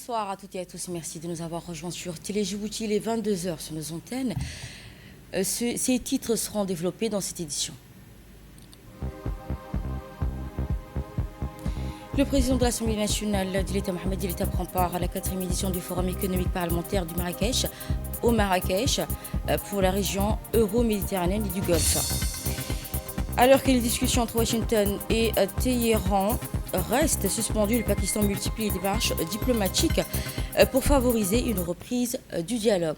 Bonsoir à toutes et à tous, merci de nous avoir rejoints sur Télé Djibouti, il est 22 heures sur nos antennes. Ces titres seront développés dans cette édition. Le président de l'Assemblée nationale, Dileta Mohamed Dileta, prend part à la 4e édition du Forum économique parlementaire du Marrakech, au Marrakech, pour la région euro-méditerranéenne et du Golfe. Alors que les discussions entre Washington et Téhéran restent suspendues, le Pakistan multiplie les démarches diplomatiques pour favoriser une reprise du dialogue.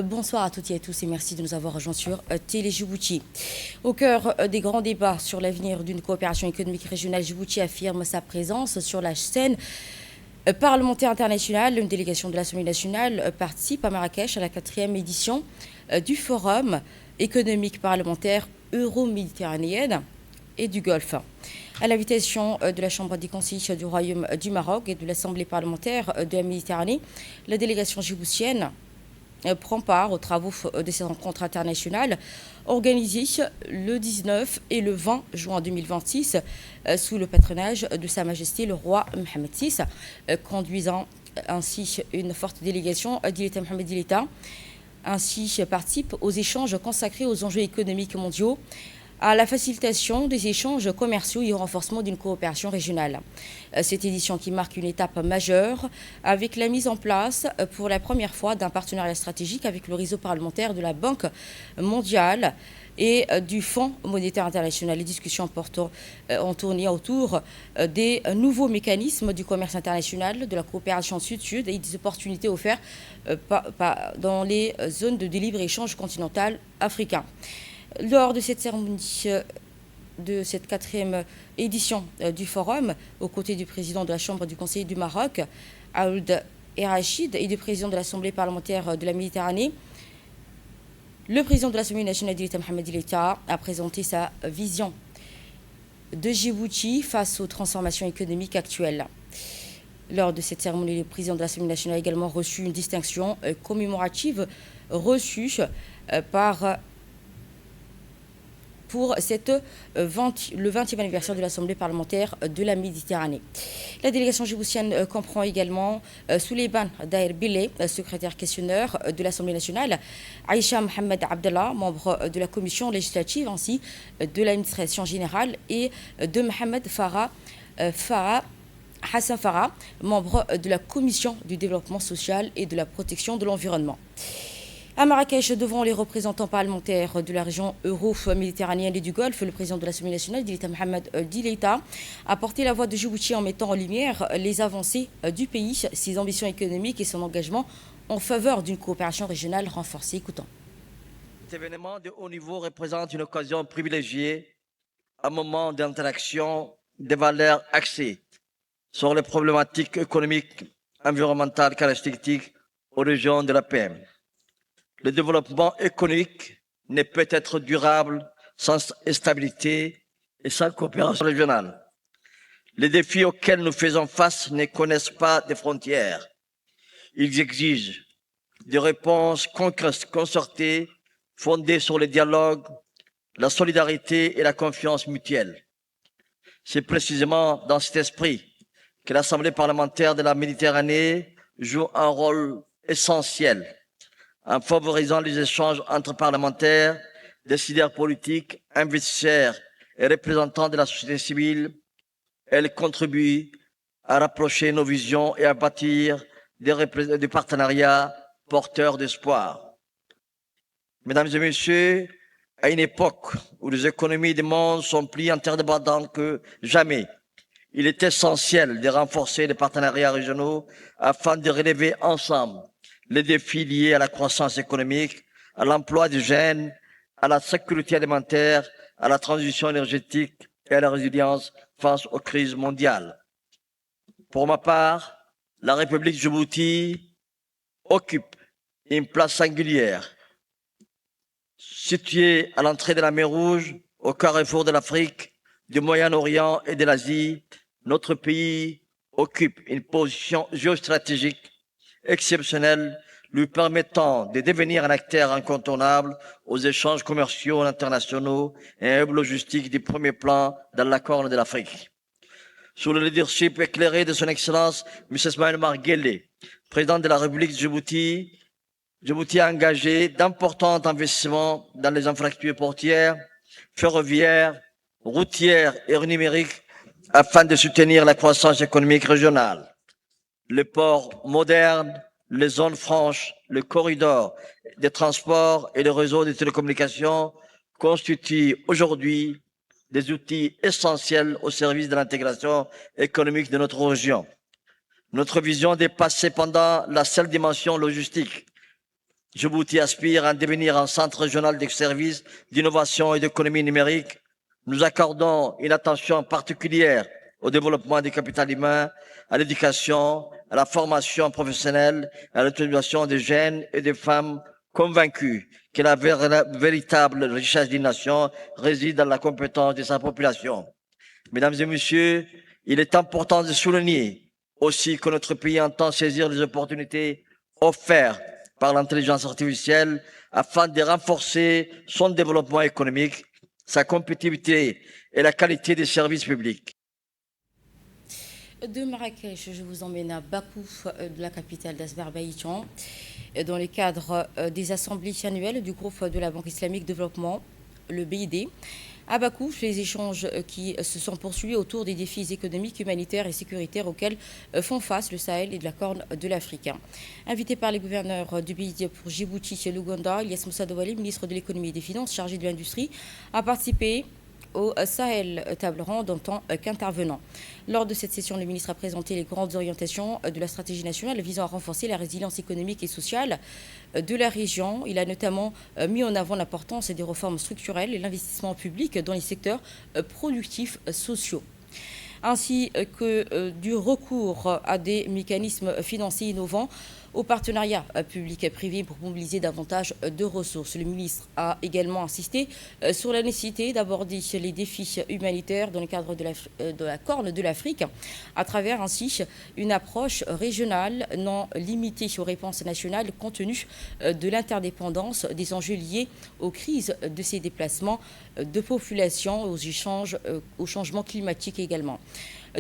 Bonsoir à toutes et à tous et merci de nous avoir rejoints sur Télé Djibouti. Au cœur des grands débats sur l'avenir d'une coopération économique régionale, Djibouti affirme sa présence sur la scène parlementaire internationale. Une délégation de l'Assemblée nationale participe à Marrakech à la 4e édition du Forum économique parlementaire euro-méditerranéenne et du Golfe. À l'invitation de la Chambre des conseils du Royaume du Maroc et de l'Assemblée parlementaire de la Méditerranée, la délégation djiboutienne prend part aux travaux de ces rencontres internationales organisées le 19 et le 20 juin 2026 sous le patronage de Sa Majesté le roi Mohamed VI, conduisant ainsi une forte délégation. Dileta Mohamed Dileta ainsi participe aux échanges consacrés aux enjeux économiques mondiaux, à la facilitation des échanges commerciaux et au renforcement d'une coopération régionale. Cette édition qui marque une étape majeure avec la mise en place pour la première fois d'un partenariat stratégique avec le réseau parlementaire de la Banque mondiale et du Fonds monétaire international. Les discussions ont tourné autour des nouveaux mécanismes du commerce international, de la coopération sud-sud et des opportunités offertes dans les zones de libre-échange continental africain. Lors de cette cérémonie de cette 4e édition du Forum, aux côtés du président de la Chambre du Conseil du Maroc, Aoud Errachid, et du président de l'Assemblée parlementaire de la Méditerranée, le président de l'Assemblée nationale, Dileta Mohamed Dileta, a présenté sa vision de Djibouti face aux transformations économiques actuelles. Lors de cette cérémonie, le président de l'Assemblée nationale a également reçu une distinction commémorative reçue pour le 20e anniversaire de l'Assemblée parlementaire de la Méditerranée. La délégation djiboutienne comprend également Souleymane Daher Billé, secrétaire questionneur de l'Assemblée nationale, Aïcha Mohamed Abdallah, membre de la commission législative, ainsi de l'administration générale, et de Mohamed Hassan Farah, membre de la commission du développement social et de la protection de l'environnement. À Marrakech, devant les représentants parlementaires de la région euro-méditerranéenne et du Golfe, le président de l'Assemblée nationale, Dileta Mohamed Dileta, a porté la voix de Djibouti en mettant en lumière les avancées du pays, ses ambitions économiques et son engagement en faveur d'une coopération régionale renforcée. Écoutons. Cet événement de haut niveau représente une occasion privilégiée, un moment d'interaction des valeurs axées sur les problématiques économiques, environnementales, caractéristiques aux régions de la PM. Le développement économique ne peut être durable sans stabilité et sans coopération régionale. Les défis auxquels nous faisons face ne connaissent pas de frontières. Ils exigent des réponses concrètes, concertées, fondées sur le dialogue, la solidarité et la confiance mutuelle. C'est précisément dans cet esprit que l'Assemblée parlementaire de la Méditerranée joue un rôle essentiel en favorisant les échanges entre parlementaires, décideurs politiques, investisseurs et représentants de la société civile. Elle contribue à rapprocher nos visions et à bâtir des partenariats porteurs d'espoir. Mesdames et messieurs, à une époque où les économies du monde sont plus interdépendantes que jamais, il est essentiel de renforcer les partenariats régionaux afin de relever ensemble les défis liés à la croissance économique, à l'emploi des jeunes, à la sécurité alimentaire, à la transition énergétique et à la résilience face aux crises mondiales. Pour ma part, la République de Djibouti occupe une place singulière. Située à l'entrée de la mer Rouge, au carrefour de l'Afrique, du Moyen-Orient et de l'Asie, notre pays occupe une position géostratégique exceptionnelle, lui permettant de devenir un acteur incontournable aux échanges commerciaux internationaux et un hub logistique du premier plan dans la Corne de l'Afrique. sous le leadership éclairé de son Excellence M. Ismaël Omar Guelleh, président de la République de Djibouti. Djibouti a engagé d'importants investissements dans les infrastructures portières, ferroviaires, routières et numériques afin de soutenir la croissance économique régionale. Les ports modernes, les zones franches, le corridor des transports et le réseau des télécommunications constituent aujourd'hui des outils essentiels au service de l'intégration économique de notre région. Notre vision dépasse cependant la seule dimension logistique. Djibouti aspire à devenir un centre régional de services, d'innovation et d'économie numérique. Nous accordons une attention particulière au développement du capital humain, à l'éducation, à la formation professionnelle, à l'autonomisation des jeunes et des femmes convaincus que la véritable richesse d'une nation réside dans la compétence de sa population. Mesdames et messieurs, il est important de souligner aussi que notre pays entend saisir les opportunités offertes par l'intelligence artificielle afin de renforcer son développement économique, sa compétitivité et la qualité des services publics. De Marrakech, je vous emmène à Bakou, de la capitale d'Azerbaïdjan, dans le cadre des assemblées annuelles du groupe de la Banque islamique de développement, le BID. À Bakou, les échanges qui se sont poursuivis autour des défis économiques, humanitaires et sécuritaires auxquels font face le Sahel et de la Corne de l'Afrique. Invité par les gouverneurs du BID pour Djibouti et l'Ouganda, Ilyas Moussa Douali, ministre de l'économie et des finances chargé de l'industrie, a participé au Sahel table ronde en tant qu'intervenant. Lors de cette session, le ministre a présenté les grandes orientations de la stratégie nationale visant à renforcer la résilience économique et sociale de la région. Il a notamment mis en avant l'importance des réformes structurelles et l'investissement public dans les secteurs productifs sociaux, ainsi que du recours à des mécanismes financiers innovants au partenariat public-privé pour mobiliser davantage de ressources. Le ministre a également insisté sur la nécessité d'aborder les défis humanitaires dans le cadre de la Corne de l'Afrique, à travers ainsi une approche régionale non limitée aux réponses nationales compte tenu de l'interdépendance des enjeux liés aux crises de ces déplacements de population, aux échanges, au changement climatique également.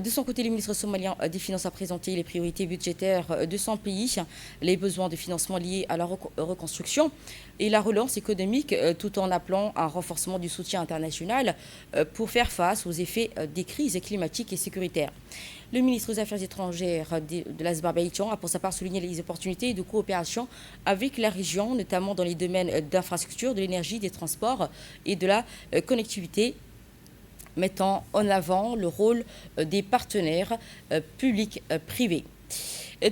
De son côté, le ministre somalien des Finances a présenté les priorités budgétaires de son pays, les besoins de financement liés à la reconstruction et la relance économique, tout en appelant à un renforcement du soutien international pour faire face aux effets des crises climatiques et sécuritaires. Le ministre des Affaires étrangères de l'Azerbaïdjan a pour sa part souligné les opportunités de coopération avec la région, notamment dans les domaines d'infrastructure, de l'énergie, des transports et de la connectivité, mettant en avant le rôle des partenaires publics-privés.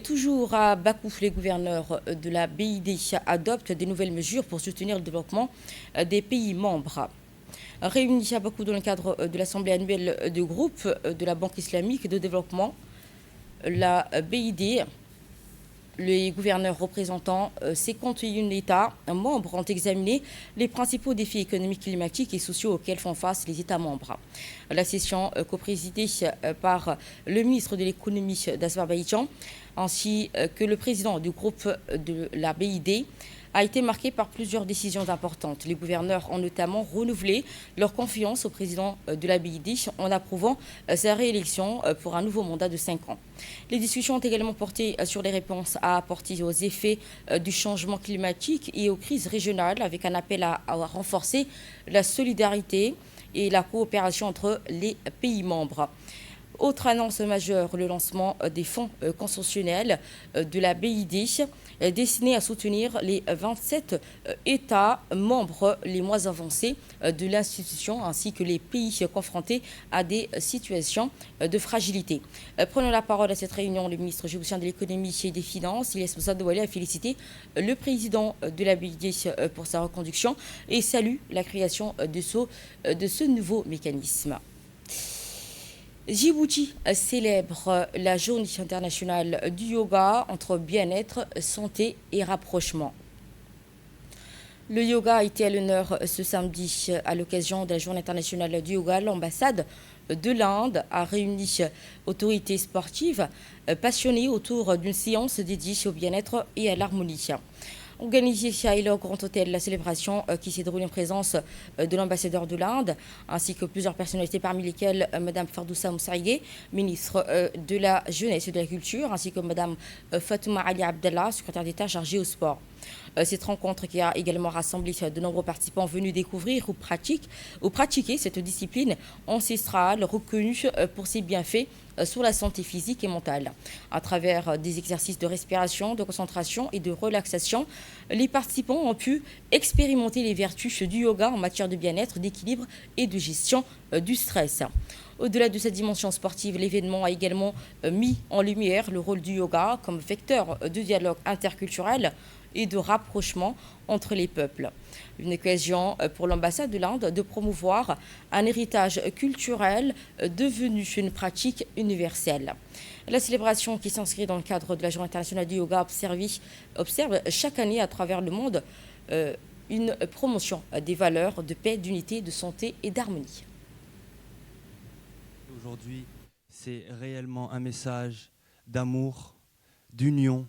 Toujours à Bakou, les gouverneurs de la BID adoptent des nouvelles mesures pour soutenir le développement des pays membres. Réunis à Bakou dans le cadre de l'Assemblée annuelle du groupe de la Banque islamique de développement, la BID, les gouverneurs représentant 51 États membres ont examiné les principaux défis économiques, climatiques et sociaux auxquels font face les États membres. La session coprésidée par le ministre de l'économie d'Azerbaïdjan ainsi que le président du groupe de la BID a été marquée par plusieurs décisions importantes. Les gouverneurs ont notamment renouvelé leur confiance au président de la BID en approuvant sa réélection pour un nouveau mandat de 5 ans. Les discussions ont également porté sur les réponses à apporter aux effets du changement climatique et aux crises régionales, avec un appel à renforcer la solidarité et la coopération entre les pays membres. Autre annonce majeure, le lancement des fonds constitutionnels de la BID destinés à soutenir les 27 États membres les moins avancés de l'institution ainsi que les pays confrontés à des situations de fragilité. Prenant la parole à cette réunion, le ministre djiboutien de l'économie et des finances, Ilyas Moussa Douali, a félicité le président de la BID pour sa reconduction et salue la création de ce nouveau mécanisme. Djibouti célèbre la journée internationale du yoga entre bien-être, santé et rapprochement. Le yoga a été à l'honneur ce samedi à l'occasion de la journée internationale du yoga. L'ambassade de l'Inde a réuni autorités sportives passionnées autour d'une séance dédiée au bien-être et à l'harmonie. Organisée à Ilo Grand Hôtel, la célébration qui s'est déroulée en présence de l'ambassadeur de l'Inde, ainsi que plusieurs personnalités, parmi lesquelles Mme Fardoussa Moussaïe, ministre de la Jeunesse et de la Culture, ainsi que Mme Fatouma Ali Abdallah, secrétaire d'État chargée au sport. Cette rencontre qui a également rassemblé de nombreux participants venus découvrir ou pratiquer cette discipline ancestrale reconnue pour ses bienfaits sur la santé physique et mentale. À travers des exercices de respiration, de concentration et de relaxation, les participants ont pu expérimenter les vertus du yoga en matière de bien-être, d'équilibre et de gestion du stress. Au-delà de cette dimension sportive, l'événement a également mis en lumière le rôle du yoga comme vecteur de dialogue interculturel et de rapprochement entre les peuples. Une occasion pour l'ambassade de l'Inde de promouvoir un héritage culturel devenu une pratique universelle. La célébration qui s'inscrit dans le cadre de la Journée internationale du yoga observe chaque année à travers le monde une promotion des valeurs de paix, d'unité, de santé et d'harmonie. Aujourd'hui, c'est réellement un message d'amour, d'union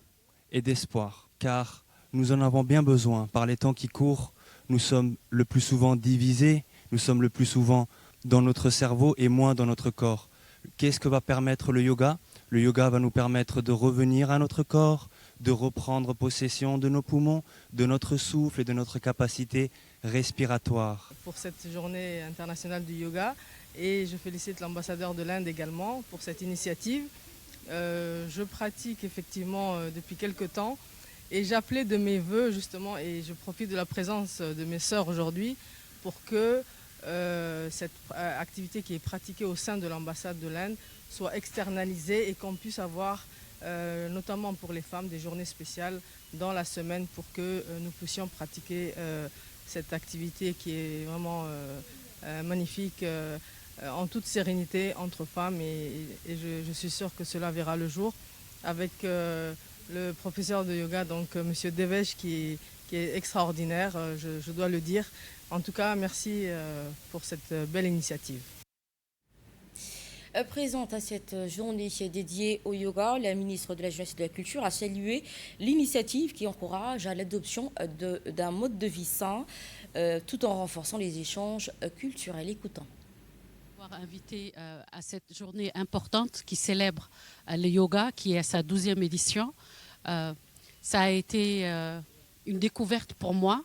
et d'espoir, car nous en avons bien besoin. Par les temps qui courent, nous sommes le plus souvent divisés, nous sommes le plus souvent dans notre cerveau et moins dans notre corps. Qu'est-ce que va permettre le yoga? Le yoga va nous permettre de revenir à notre corps, de reprendre possession de nos poumons, de notre souffle et de notre capacité respiratoire. Pour cette journée internationale du yoga, et je félicite l'ambassadeur de l'Inde également pour cette initiative. Je pratique effectivement depuis quelques temps. Et j'appelais de mes voeux justement, et je profite de la présence de mes sœurs aujourd'hui, pour que cette activité qui est pratiquée au sein de l'ambassade de l'Inde soit externalisée et qu'on puisse avoir, notamment pour les femmes, des journées spéciales dans la semaine pour que nous puissions pratiquer cette activité qui est vraiment magnifique en toute sérénité entre femmes. Et je suis sûre que cela verra le jour avec le professeur de yoga, donc M. Devesh, qui est extraordinaire, je dois le dire. En tout cas, merci pour cette belle initiative. Présente à cette journée dédiée au yoga, la ministre de la Jeunesse et de la Culture a salué l'initiative qui encourage à l'adoption d'un mode de vie sain tout en renforçant les échanges culturels. Écoutons. Invité à cette journée importante qui célèbre le yoga, qui est à sa 12e édition. Ça a été une découverte pour moi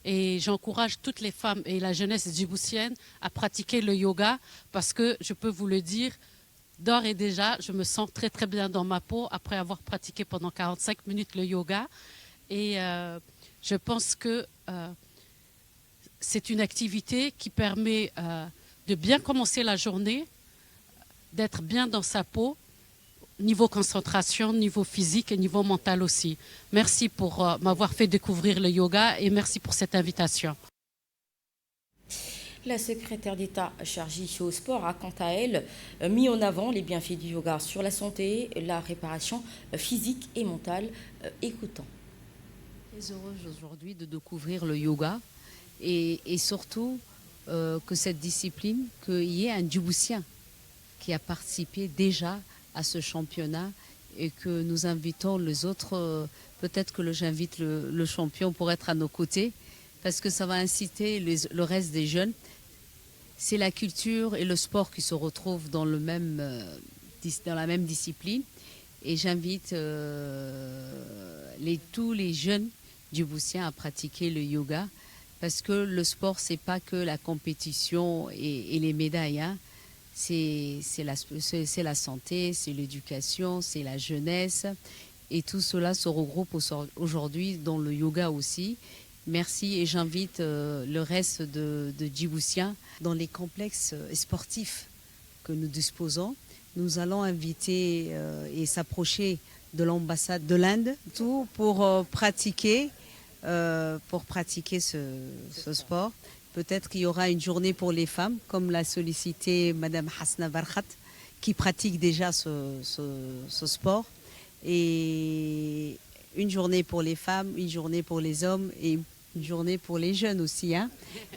et j'encourage toutes les femmes et la jeunesse djiboutienne à pratiquer le yoga parce que je peux vous le dire, d'ores et déjà, je me sens très très bien dans ma peau après avoir pratiqué pendant 45 minutes le yoga et je pense que c'est une activité qui permet de bien commencer la journée, d'être bien dans sa peau, niveau concentration, niveau physique et niveau mental aussi. Merci pour m'avoir fait découvrir le yoga et merci pour cette invitation. La secrétaire d'État chargée au sport a quant à elle mis en avant les bienfaits du yoga sur la santé, la réparation physique et mentale. Écoutons. Très heureuse aujourd'hui de découvrir le yoga et surtout que cette discipline, qu'il y ait un Djiboutien qui a participé déjà à ce championnat et que nous invitons les autres, peut-être que j'invite le champion pour être à nos côtés, parce que ça va inciter le reste des jeunes. C'est la culture et le sport qui se retrouvent dans la même discipline. Et j'invite tous les jeunes Djiboutiens à pratiquer le yoga, parce que le sport, c'est pas que la compétition et les médailles. Hein. C'est la santé, c'est l'éducation, c'est la jeunesse. Et tout cela se regroupe aujourd'hui dans le yoga aussi. Merci et j'invite le reste de Djiboutiens dans les complexes sportifs que nous disposons. Nous allons inviter et s'approcher de l'ambassade de l'Inde tout pour pratiquer ce sport. Peut-être qu'il y aura une journée pour les femmes, comme l'a sollicité Madame Hasna Barkhat, qui pratique déjà ce sport. Et une journée pour les femmes, une journée pour les hommes et une journée pour les jeunes aussi. Hein.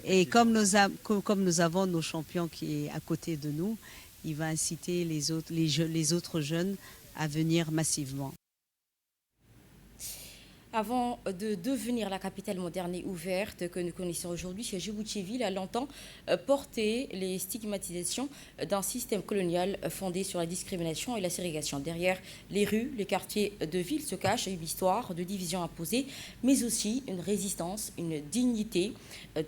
Et comme nous avons nos champions qui est à côté de nous, il va inciter les autres jeunes à venir massivement. Avant de devenir la capitale moderne et ouverte que nous connaissons aujourd'hui, Djibouti-Ville a longtemps porté les stigmatisations d'un système colonial fondé sur la discrimination et la ségrégation. Derrière les rues, les quartiers de ville se cachent une histoire de division imposée, mais aussi une résistance, une dignité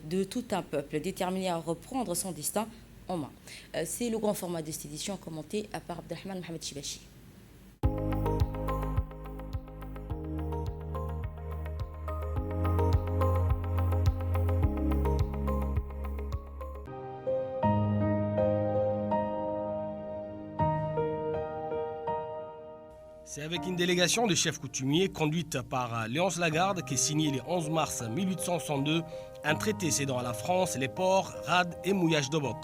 de tout un peuple déterminé à reprendre son destin en main. C'est le grand format de cette édition commenté par Abdelrahman Mohamed Chibachi. C'est avec une délégation de chefs coutumiers conduite par Léonce Lagarde qui est signé le 11 mars 1862 un traité cédant à la France les ports Rad et Mouillage d'Obok,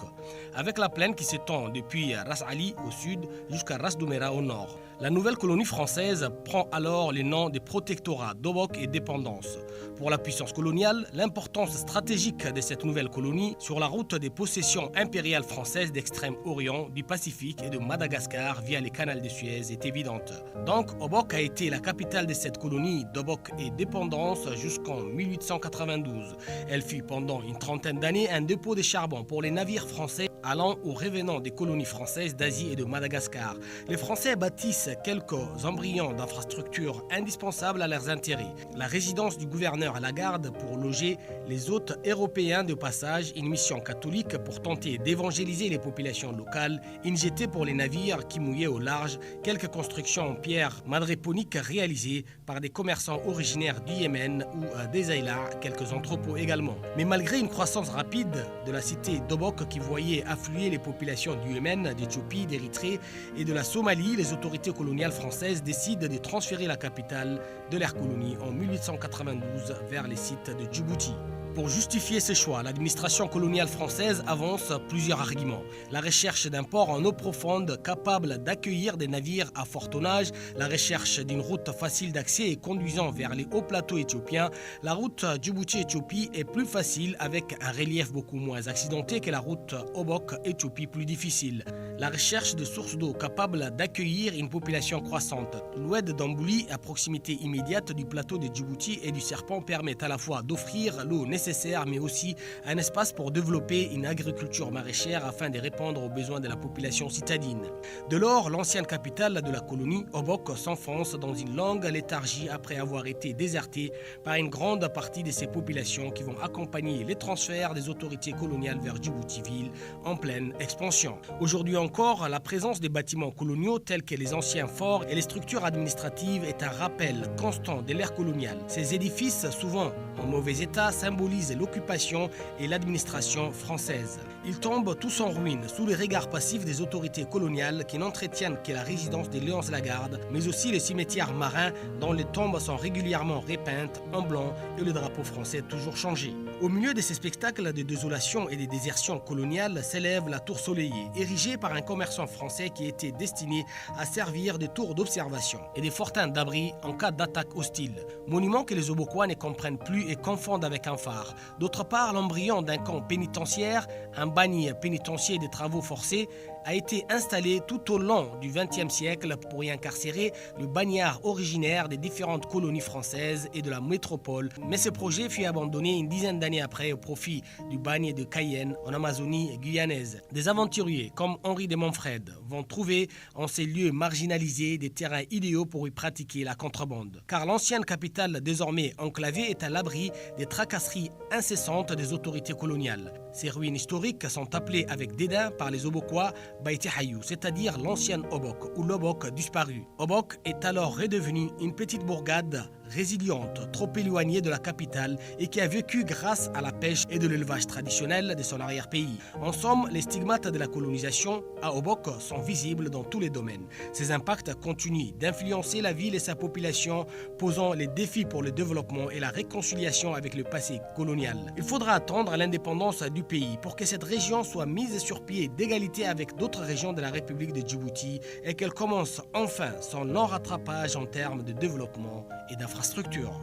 avec la plaine qui s'étend depuis Ras Ali au sud jusqu'à Ras Doumera au nord. La nouvelle colonie française prend alors les noms des protectorats d'Obok et Dépendance. Pour la puissance coloniale, l'importance stratégique de cette nouvelle colonie sur la route des possessions impériales françaises d'Extrême-Orient, du Pacifique et de Madagascar via les canals de Suez est évidente. Donc, Obok a été la capitale de cette colonie d'Obok et Dépendance jusqu'en 1892. Elle fut pendant une trentaine d'années un dépôt de charbon pour les navires français allant ou revenant des colonies françaises d'Asie et de Madagascar. Les Français bâtissent quelques embryons d'infrastructures indispensables à leurs intérêts. La résidence du gouverneur à la garde pour loger les hôtes européens de passage, une mission catholique pour tenter d'évangéliser les populations locales, une jetée pour les navires qui mouillaient au large, quelques constructions en pierre madréponique réalisées par des commerçants originaires du Yémen ou des Aïlas, quelques entrepôts également. Mais malgré une croissance rapide de la cité d'Obok qui voyait affluer les populations du Yémen, d'Éthiopie, d'Érythrée et de la Somalie, les autorités coloniales françaises décident de transférer la capitale de leur colonie en 1892 vers les sites de Djibouti. Pour justifier ce choix, l'administration coloniale française avance plusieurs arguments. La recherche d'un port en eau profonde capable d'accueillir des navires à fort tonnage, la recherche d'une route facile d'accès et conduisant vers les hauts plateaux éthiopiens. La route Djibouti-Éthiopie est plus facile avec un relief beaucoup moins accidenté que la route Obok-Éthiopie plus difficile. La recherche de sources d'eau capables d'accueillir une population croissante. L'oued d'Ambouli, à proximité immédiate du plateau de Djibouti et du Serpent, permet à la fois d'offrir l'eau nécessaire mais aussi un espace pour développer une agriculture maraîchère afin de répondre aux besoins de la population citadine. De lors, l'ancienne capitale de la colonie, Obok, s'enfonce dans une longue léthargie après avoir été désertée par une grande partie de ces populations qui vont accompagner les transferts des autorités coloniales vers Djibouti-Ville en pleine expansion. Aujourd'hui encore, la présence des bâtiments coloniaux tels que les anciens forts et les structures administratives est un rappel constant de l'ère coloniale. Ces édifices, souvent en mauvais état, symbolisent l'occupation et l'administration française. Ils tombent tous en ruine sous les regards passifs des autorités coloniales qui n'entretiennent que la résidence des Léonce Lagarde, mais aussi les cimetières marins dont les tombes sont régulièrement repeintes en blanc et le drapeau français toujours changé. Au milieu de ces spectacles de désolation et de désertion coloniale s'élève la tour Soleillée, érigée par un commerçant français qui était destiné à servir de tour d'observation et des fortins d'abri en cas d'attaque hostile. Monument que les Obokois ne comprennent plus et confondent avec un phare. D'autre part, l'embryon d'un camp pénitentiaire, un bagne pénitentiaire des travaux forcés, a été installé tout au long du XXe siècle pour y incarcérer le bagnard originaire des différentes colonies françaises et de la métropole. Mais ce projet fut abandonné une dizaine d'années après au profit du bagne de Cayenne en Amazonie guyanaise. Des aventuriers comme Henri de Montfred vont trouver en ces lieux marginalisés des terrains idéaux pour y pratiquer la contrebande. Car l'ancienne capitale désormais enclavée est à l'abri des tracasseries incessantes des autorités coloniales. Ces ruines historiques sont appelées avec dédain par les Obokois Baïti Hayou, c'est-à-dire l'ancienne Obok ou l'Obok disparu. Obok est alors redevenu une petite bourgade résiliente, trop éloignée de la capitale et qui a vécu grâce à la pêche et de l'élevage traditionnel de son arrière-pays. En somme, les stigmates de la colonisation à Obok sont visibles dans tous les domaines. Ces impacts continuent d'influencer la ville et sa population, posant les défis pour le développement et la réconciliation avec le passé colonial. Il faudra attendre l'indépendance du pays pour que cette région soit mise sur pied d'égalité avec d'autres régions de la République de Djibouti et qu'elle commence enfin son long rattrapage en termes de développement et d'infrastructures.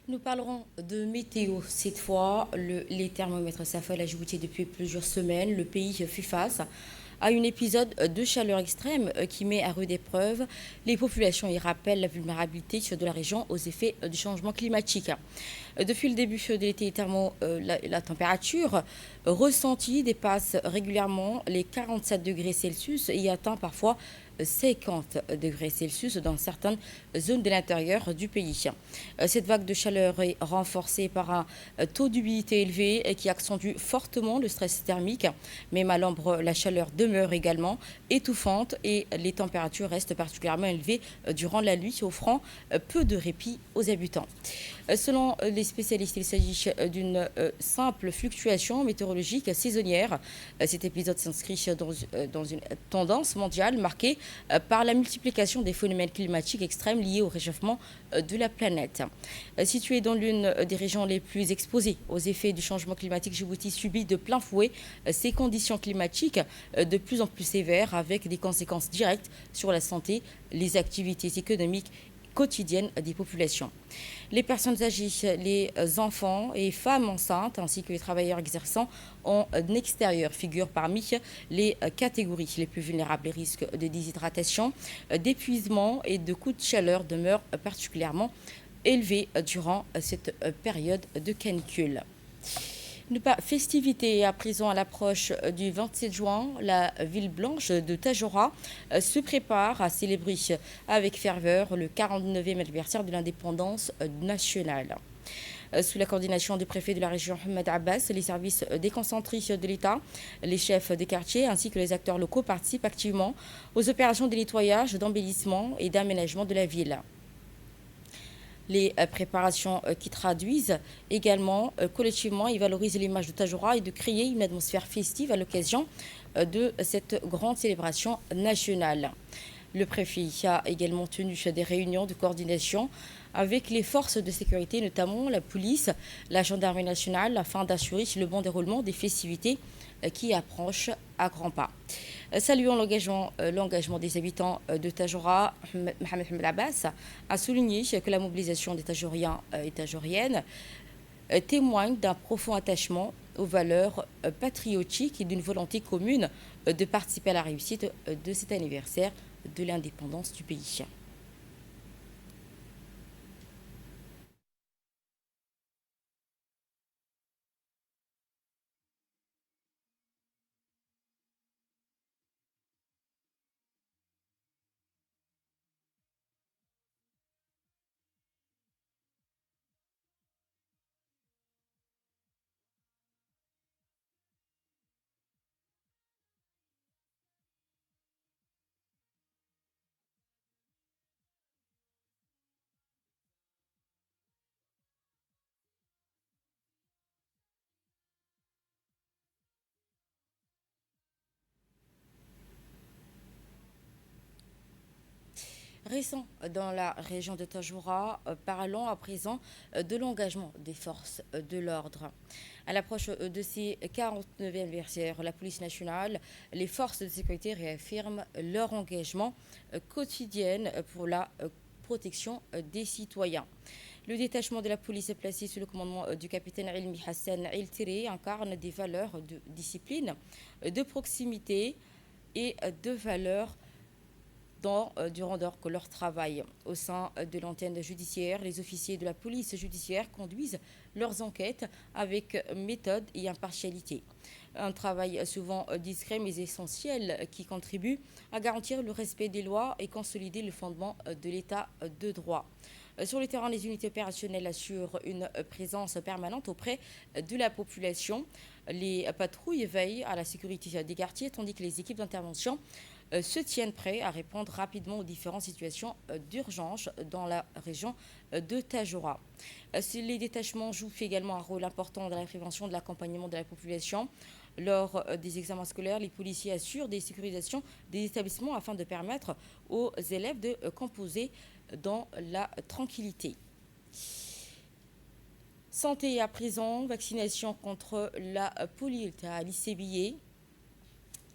Nous parlerons de météo. Cette fois, les thermomètres s'affolent à Djibouti depuis plusieurs semaines. Le pays fait face à un épisode de chaleur extrême qui met à rude épreuve les populations et rappelle la vulnérabilité de la région aux effets du changement climatique. Depuis le début de l'été, la température ressentie dépasse régulièrement les 47 degrés Celsius et atteint parfois 50 degrés Celsius dans certaines zones de l'intérieur du pays. Cette vague de chaleur est renforcée par un taux d'humidité élevé qui accentue fortement le stress thermique. Même à l'ombre, la chaleur demeure également étouffante et les températures restent particulièrement élevées durant la nuit, offrant peu de répit aux habitants. Selon les spécialistes, il s'agit d'une simple fluctuation météorologique saisonnière. Cet épisode s'inscrit dans une tendance mondiale marquée par la multiplication des phénomènes climatiques extrêmes liés au réchauffement de la planète. Située dans l'une des régions les plus exposées aux effets du changement climatique, Djibouti subit de plein fouet ces conditions climatiques de plus en plus sévères avec des conséquences directes sur la santé, les activités économiques quotidiennes des populations. Les personnes âgées, les enfants et femmes enceintes ainsi que les travailleurs exerçant en extérieur figurent parmi les catégories les plus vulnérables. Les risques de déshydratation, d'épuisement et de coups de chaleur demeurent particulièrement élevés durant cette période de canicule. Festivité à présent à l'approche du 27 juin, la ville blanche de Tadjoura se prépare à célébrer avec ferveur le 49e anniversaire de l'indépendance nationale. Sous la coordination du préfet de la région Ahmed Abbas, les services déconcentrés de l'État, les chefs des quartiers ainsi que les acteurs locaux participent activement aux opérations de nettoyage, d'embellissement et d'aménagement de la ville. Les préparations qui traduisent également collectivement et valorisent l'image de Tadjoura et de créer une atmosphère festive à l'occasion de cette grande célébration nationale. Le préfet a également tenu des réunions de coordination avec les forces de sécurité, notamment la police, la gendarmerie nationale, afin d'assurer le bon déroulement des festivités qui approchent à grands pas. Saluant l'engagement des habitants de Tadjoura, Mohamed Abbas a souligné que la mobilisation des Tadjouriens et Tadjouriennes témoigne d'un profond attachement aux valeurs patriotiques et d'une volonté commune de participer à la réussite de cet anniversaire de l'indépendance du pays. Récent dans la région de Tadjoura, parlons à présent de l'engagement des forces de l'ordre. À l'approche de ces 49e anniversaires, la police nationale, les forces de sécurité réaffirment leur engagement quotidien pour la protection des citoyens. Le détachement de la police est placé sous le commandement du capitaine Ilmi Hassan El-Tiré incarne des valeurs de discipline, de proximité et de valeurs durant leur travail. Au sein de l'antenne judiciaire, les officiers de la police judiciaire conduisent leurs enquêtes avec méthode et impartialité. Un travail souvent discret mais essentiel qui contribue à garantir le respect des lois et consolider le fondement de l'état de droit. Sur le terrain, les unités opérationnelles assurent une présence permanente auprès de la population. Les patrouilles veillent à la sécurité des quartiers, tandis que les équipes d'intervention se tiennent prêts à répondre rapidement aux différentes situations d'urgence dans la région de Tadjoura. Les détachements jouent également un rôle important dans la prévention de l'accompagnement de la population. Lors des examens scolaires, les policiers assurent des sécurisations des établissements afin de permettre aux élèves de composer dans la tranquillité. Santé à présent, vaccination contre la poliomyélite à l'ICBIE.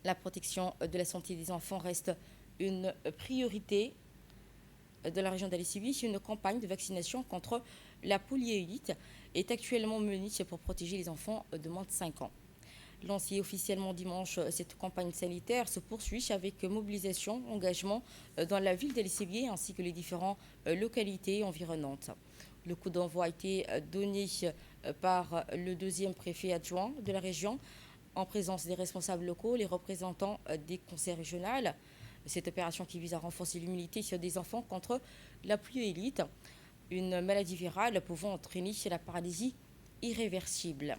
La protection de la santé des enfants reste une priorité de la région d'Ali-Sibi. Une campagne de vaccination contre la poliomyélite est actuellement menée pour protéger les enfants de moins de 5 ans. Lancée officiellement dimanche, cette campagne sanitaire se poursuit avec mobilisation, engagement dans la ville d'El-Sévier ainsi que les différentes localités environnantes. Le coup d'envoi a été donné par le deuxième préfet adjoint de la région en présence des responsables locaux, les représentants des conseils régionaux. Cette opération qui vise à renforcer l'immunité des enfants contre la poliomyélite, une maladie virale pouvant entraîner la paralysie irréversible.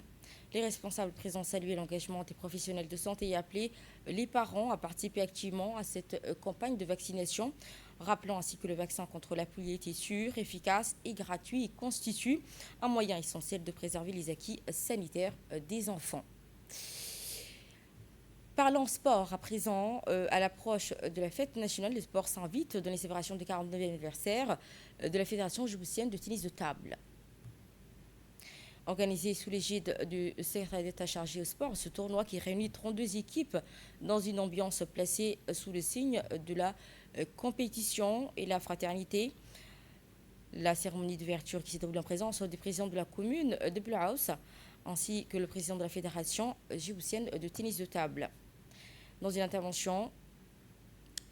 Les responsables présents saluaient l'engagement des professionnels de santé et appelaient les parents à participer activement à cette campagne de vaccination, rappelant ainsi que le vaccin contre la poliomyélite est sûr, efficace et gratuit et constitue un moyen essentiel de préserver les acquis sanitaires des enfants. Parlons sport à présent, à l'approche de la fête nationale, le sport s'invite dans les célébrations du 49e anniversaire de la Fédération djiboutienne de tennis de table. Organisé sous l'égide du secrétaire d'État chargé au sport, ce tournoi qui réunit 32 équipes dans une ambiance placée sous le signe de la compétition et la fraternité. La cérémonie d'ouverture qui s'est déroulée en présence du président de la commune de Blaus ainsi que le président de la Fédération djiboutienne de tennis de table. Dans une intervention,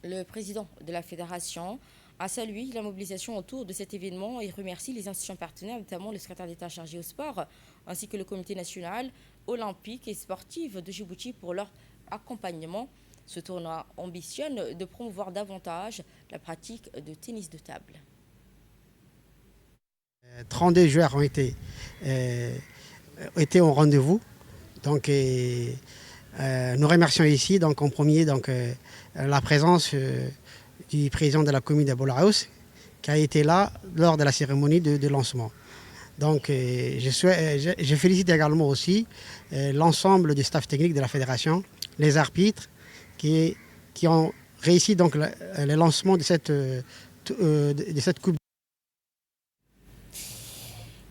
le président de la Fédération a salué la mobilisation autour de cet événement et remercie les institutions partenaires, notamment le secrétaire d'État chargé au sport, ainsi que le comité national olympique et sportif de Djibouti pour leur accompagnement. Ce tournoi ambitionne de promouvoir davantage la pratique de tennis de table. 32 joueurs ont été au rendez-vous. Donc, nous remercions ici, donc, en premier, la présence du président de la commune de Bolahaus, qui a été là lors de la cérémonie de lancement. Donc, je félicite également aussi l'ensemble du staff technique de la fédération, les arbitres, qui ont réussi donc, le lancement de cette coupe.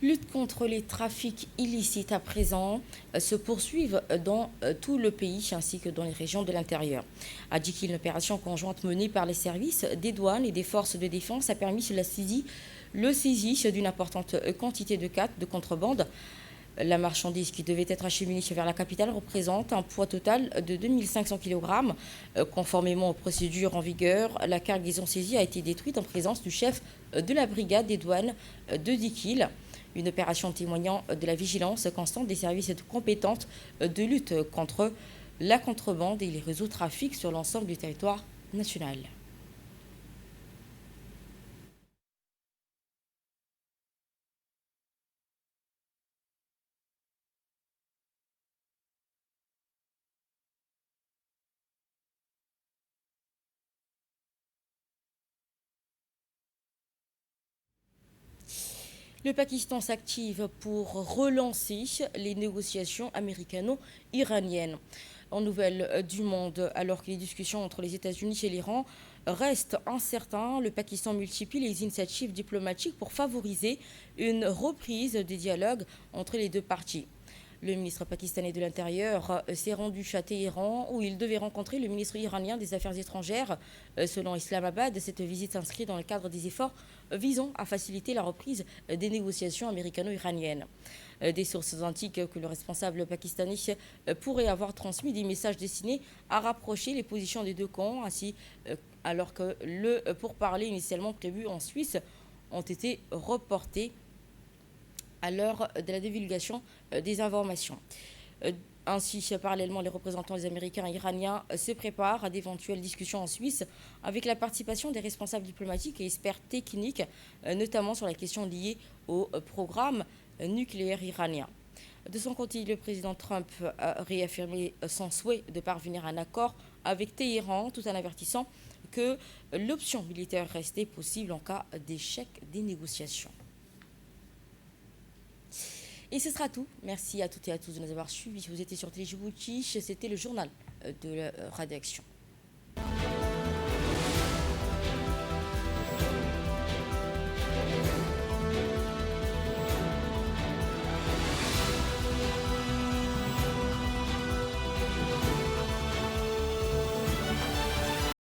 Lutte contre les trafics illicites à présent se poursuivent dans tout le pays ainsi que dans les régions de l'intérieur. À Djikil, une opération conjointe menée par les services des douanes et des forces de défense a permis le saisie d'une importante quantité de cartes de contrebande. La marchandise qui devait être acheminée vers la capitale représente un poids total de 2500 kg. Conformément aux procédures en vigueur, la cargaison saisie a été détruite en présence du chef de la brigade des douanes de Djikil. Une opération témoignant de la vigilance constante des services compétents de lutte contre la contrebande et les réseaux de trafic sur l'ensemble du territoire national. Le Pakistan s'active pour relancer les négociations américano-iraniennes. En nouvelle du monde, alors que les discussions entre les États-Unis et l'Iran restent incertaines, le Pakistan multiplie les initiatives diplomatiques pour favoriser une reprise des dialogues entre les deux parties. Le ministre pakistanais de l'Intérieur s'est rendu à Téhéran où il devait rencontrer le ministre iranien des Affaires étrangères. Selon Islamabad, cette visite s'inscrit dans le cadre des efforts visant à faciliter la reprise des négociations américano-iraniennes. Des sources antiques que le responsable pakistanais pourrait avoir transmis des messages destinés à rapprocher les positions des deux camps, ainsi alors que le pourparlers initialement prévu en Suisse ont été reportés à l'heure de la divulgation des informations. Ainsi, parallèlement, les représentants des Américains et Iraniens se préparent à d'éventuelles discussions en Suisse avec la participation des responsables diplomatiques et experts techniques, notamment sur la question liée au programme nucléaire iranien. De son côté, le président Trump a réaffirmé son souhait de parvenir à un accord avec Téhéran, tout en avertissant que l'option militaire restait possible en cas d'échec des négociations. Et ce sera tout. Merci à toutes et à tous de nous avoir suivis. Vous étiez sur Télé Djibouti. C'était le journal de la rédaction.